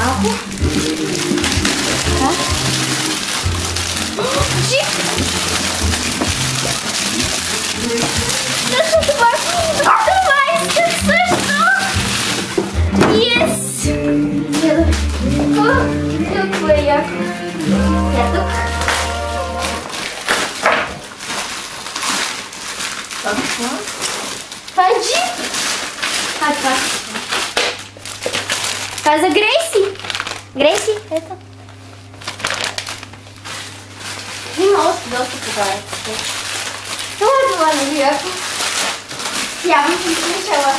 малко. Джип! Също това исках също! Yes! Какво е яко? Я тук. Това е джип! Това е за Грейси! Грейси, ето. Има още доста подаръци. Това не ви яко. Явно съм слушала.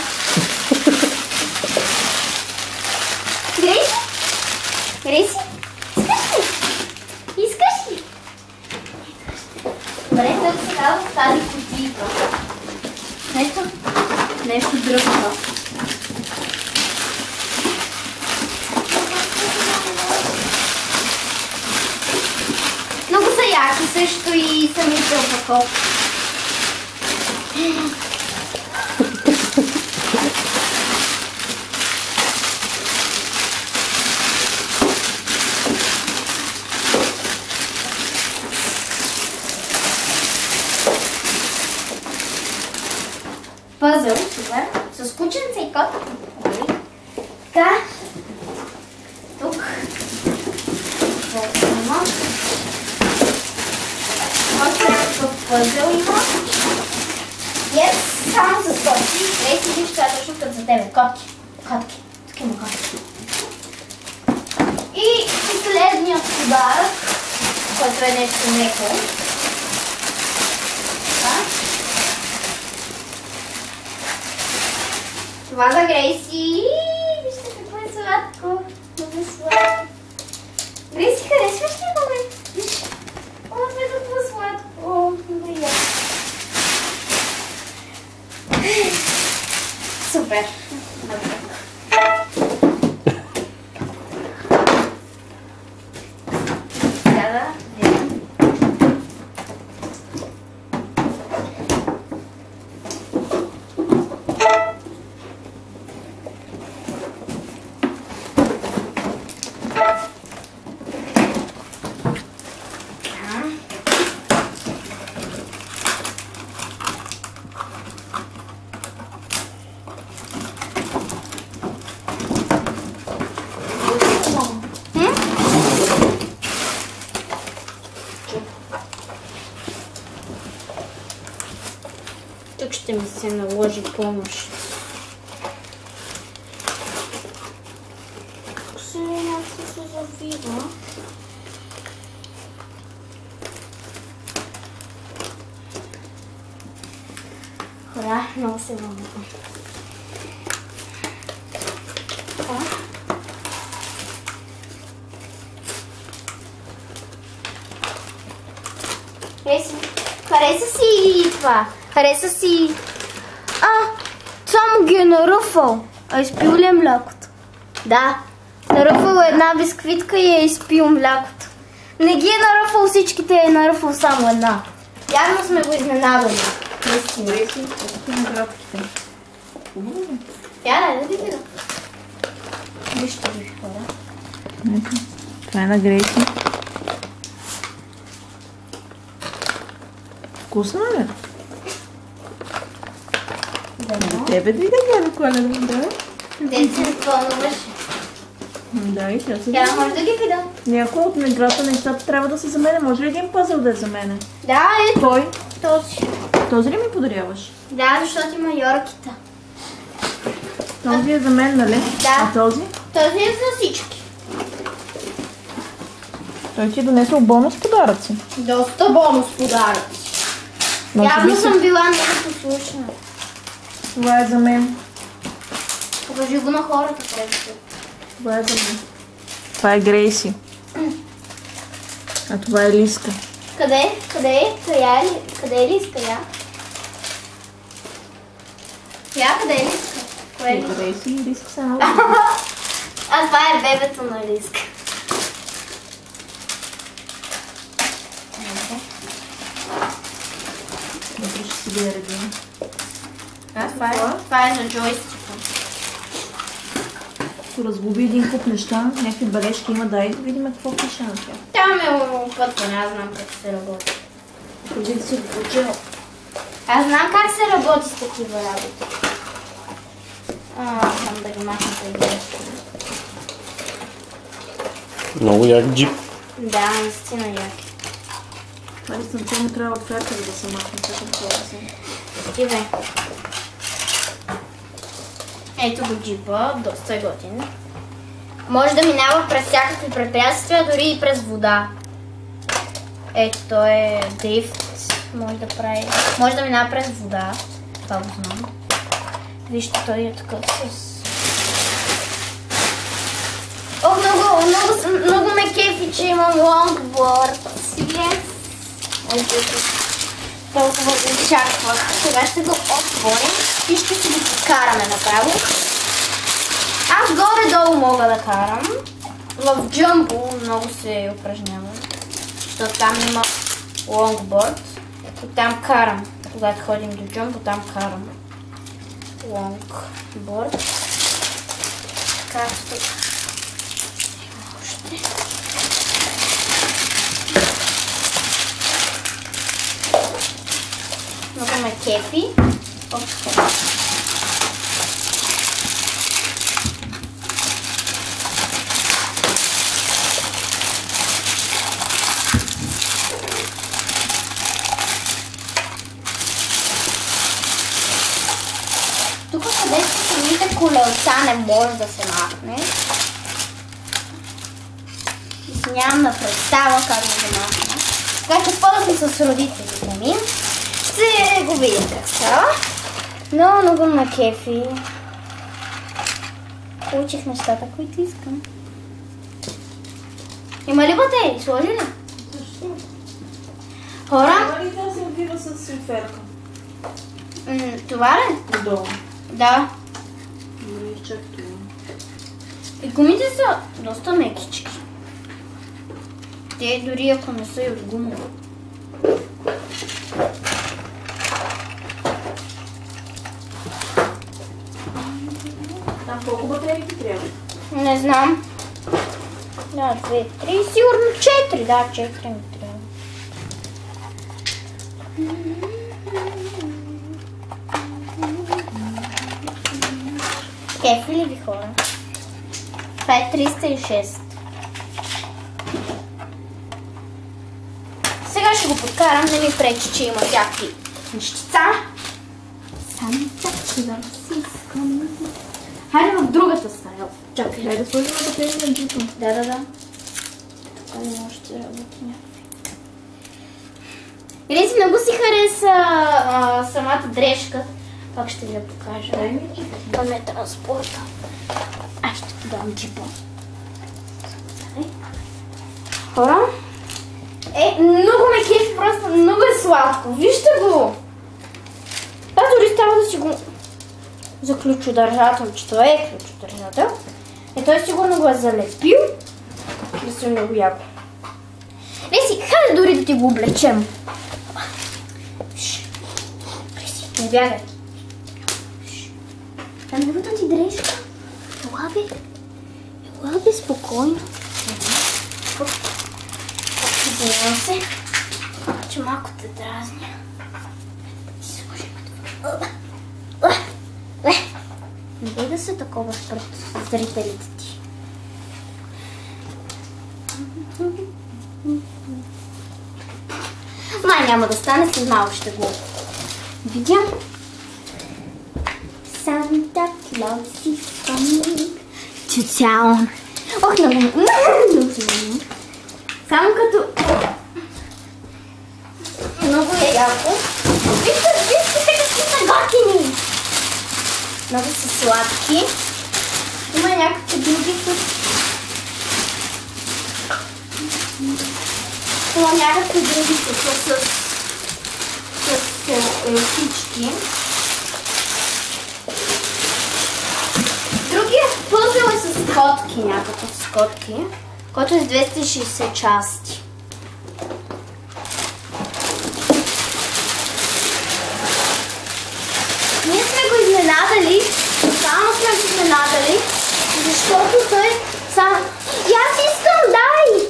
Грейси? Грейси? Искаш ли? Добре, да се дава в тази кутийка. Нещо друго. Много са яки също и самите опаковки. Пъзъл, супер, с кученце и кот. Така, тук има. Още някакъв пъзъл има. Yes, само с котки. Ей си виж, това е точно като за тебе. Котки. Тук има котки. И последният подарък, който е нещо меко. Това за Грейси. Вижте какво е сладко. Много сладко. Грейси, харесваш ли го, бе? Виж. О, това е толкова сладко. Много яко. Супер. Добре. Тук ще ми се наложи помощ. Тук се някакво се завива. Хора, много се вълнувам. Хареса си това. Хареса си... само ги е наръфал. А изпил ли е млякото? Да. Наръфал една бисквитка и е изпил млякото. Не ги е наръфал всичките, е наръфал само една. Явно сме го изненадали. Наистина. Да ги видя. Вижте ви, хора. Това е на Грейси. Вкусно ли? Да. Тебе да гледа Коледа, да? Ден се вълнуваше. Да, и тя се Тя може да ги видя. Някой от двата нещата трябва да са за мене. Може ли един пъзъл да е за мене? Да, ето. Кой? Този. Този ли ми подаряваш? Да, защото има йорките. Този е за мен, нали? Да. А този? Този е за всички. Той ти е донесъл бонус подаръци. Доста бонус подаръци. Явно съм била много послушна. Това е за мен. Покажи го на хората, просто. Това е за мен. Това е Грейси. А това е Лиска. Къде? Къде е? Къде е Лиска? Къде е Лиска? Кое е Лиска? Грейси и Лиска са много. А това е бебето на Лиска. Ще си ги редим. Това е за джойстика. нещо разглоби един куп неща, някакви бележки има, дай да видим какво пише на тях. Тя ме опътва, аз знам как се работи. Преди да си го учил. Аз знам как се работи с такива работи. Знам да ги махна тези. Много як джип. Да, наистина яки. Това дистанционно трябва отверка, за да се махне всяка това да се. Стиве. Ето го джипа, доста е готин. Може да минава през всякакви препятствия, дори и през вода. Ето, той е дрифт. Може да прави. Може да минава през вода. Това го знам. Вижте, той е такъв с... О, много ме кефи, че имам лонгборд. Yes. Толкова го очаквах. Сега ще го отворим и ще си го покараме направо. Аз горе-долу мога да карам. В джамбо много се упражнявам. Защото там има лонгборд. И там карам. Когато ходим до джамбо, там карам. Лонгборд. Както... Много ме кефи. Тук където самите колелца не може да се махне. И нямам на представа как да го махна. Така че ползвам с родителите ми. Ще го видим как става. Много ме кефи. Получих нещата, които искам. Има ли батерии? Сложи ли? Защо? Хора? Има ли да се отвива с отверка? Това ли? Долу. Да. Не изчак това. И гумите са доста мекички. Те дори ако не са и от гума. Там колко батерии ти трябва? Не знам. Да, 2, 3, сигурно 4. Да, 4 ми трябва. Кефи ли ви хора? Това е 306. Сега ще го подкарам, не ми пречи, че има всякакви нещица. Само такива си искам. Хайде в другата стая. Чакай. Дай да сложим батерии на джипа. Да. Тук не може да работи някакви. Или си много си хареса самата дрежка. Пак ще ви я покажа. Дай ми джипа. Това не е транспорта. Аз ще ти дам джипа. Хора? Много ме кефи, просто много е сладко. Вижте го! Аз дори става да си го... за ключодържател, че това е ключодържател. Той сигурно го е залепил. Да се много яко. Леси, хайде дори да ти го облечем. Леси, не бягай. А новата ти дрежка? Ела бе, спокойно. Извинявам се, че малко те дразня. Ти сложим това. Не дай да се такова пред зрителите ти. Май няма да стане, след малко ще го видя. Санта Клаус is coming to town. Ох, много. Само като... Много е яко. Вижте какви са готини. Много са сладки. Има някакви други тук. Има някакви други тук с елфички. Другия пъзъл е с котки, някакъв с котки, който е с 260 части. Ние сме го изненадали, само сме го изненадали, защото той сам... И аз искам, дай!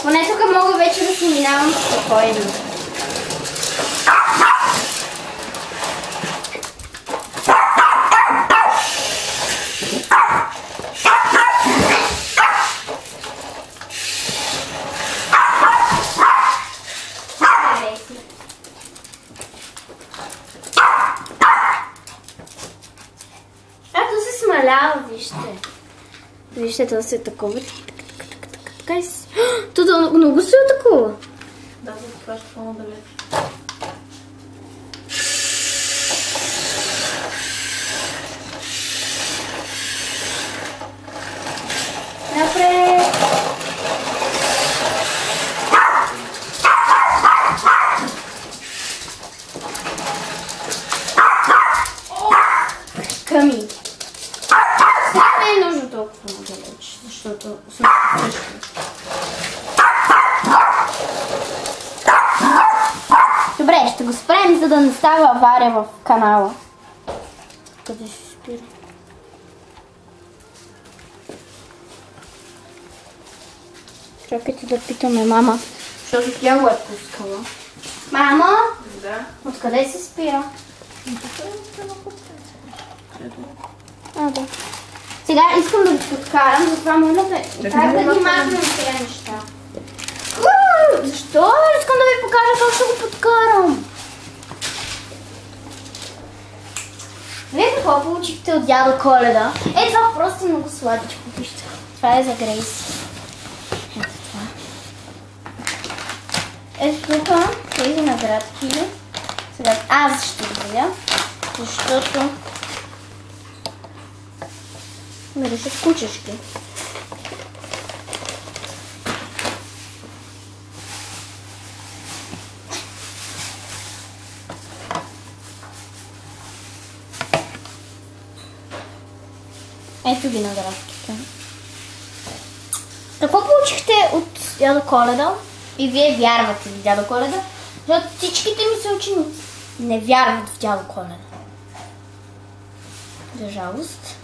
Поне тук мога вече да си минавам спокойно. Ето се смалява, вижте. Вижте, това се е такова. Така си. Това много се атакува. Да, за това ще по-надалеч. Напред! Ками. Сега не е нужно толкова надалеч, защото съм също. Добре, ще го спрем, за да не става авария в канала. Къде ще спира? Чакайте да питаме мама, защото тя го е пускала. Мамо, Да. откъде се спира? Да. Сега искам да ви подкарам, затова моля да... Как да ги махнем тези неща? Защо? Искам да ви покажа как ще го подкарам. Вие какво получихте от дядо Коледа? Е, това просто е много сладичко, вижте. Това е за Грейс. Ето това. Ето тук тези наградки. Сега аз ще ги видя, защото миришат кучешки. Ето ги наградките. Какво получихте от дядо Коледа? И вие вярвате в дядо Коледа? Защото всичките ми са ученици не вярват в дядо Коледа. За жалост.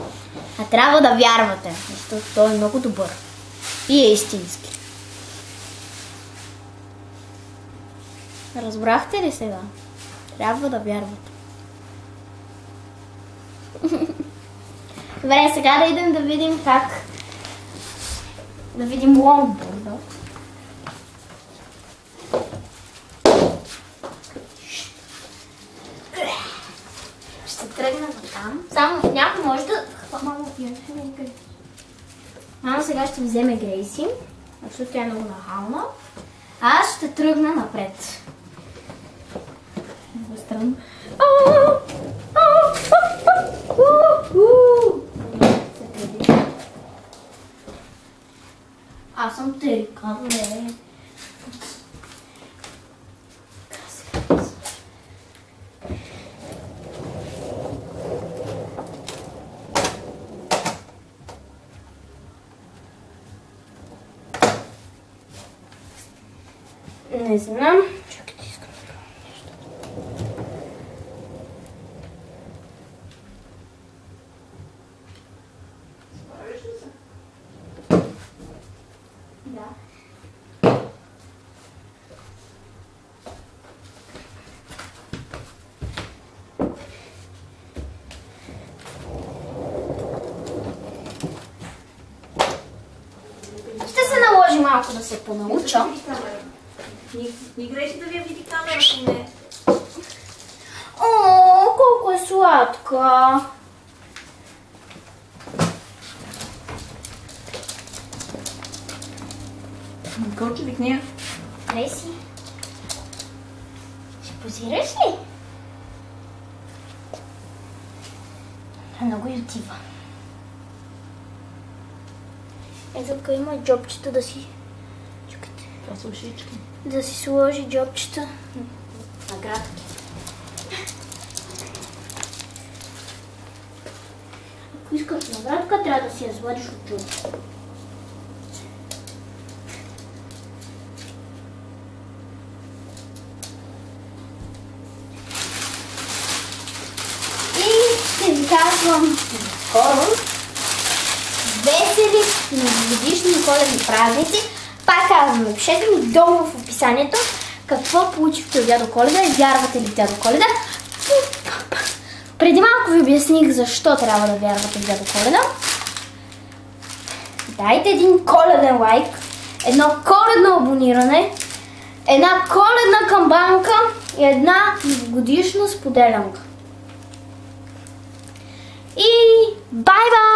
А трябва да вярвате, защото той е много добър. И е истински. Разбрахте ли сега? Трябва да вярвате. Добре, сега да идем да видим как да видим лонгборда. Ще тръгна там. Само някой може да... Мама сега ще вземе Грейси, защото тя е много нахална. Аз ще тръгна напред. Много странно. Аз съм терика, бе. Не знам. Чакайте, искам да кажа нещо. Справиш ли се? Да. Ще се наложи малко да се понауча. Не играйте да вие види камерата, не. О, колко е сладка! Кълче викния. Грейси, ще позираш ли? Много й отива. Ето тук има джобчета да си... Чакайте. Това са ушички. Да си сложи джобчета. Наградки. Ако искаш наградка, трябва да си я свалиш от джобчета. Ще ви казвам скоро весели новогодишни коледни празници. Пак казвам, напишете ми долу в описанието какво получихте от Дядо Коледа и вярвате ли в Дядо Коледа. Преди малко ви обясних защо трябва да вярвате в Дядо Коледа. Дайте един коледен лайк, едно коледно абониране, една коледна камбанка и една новогодишна споделянка. И бай-бай!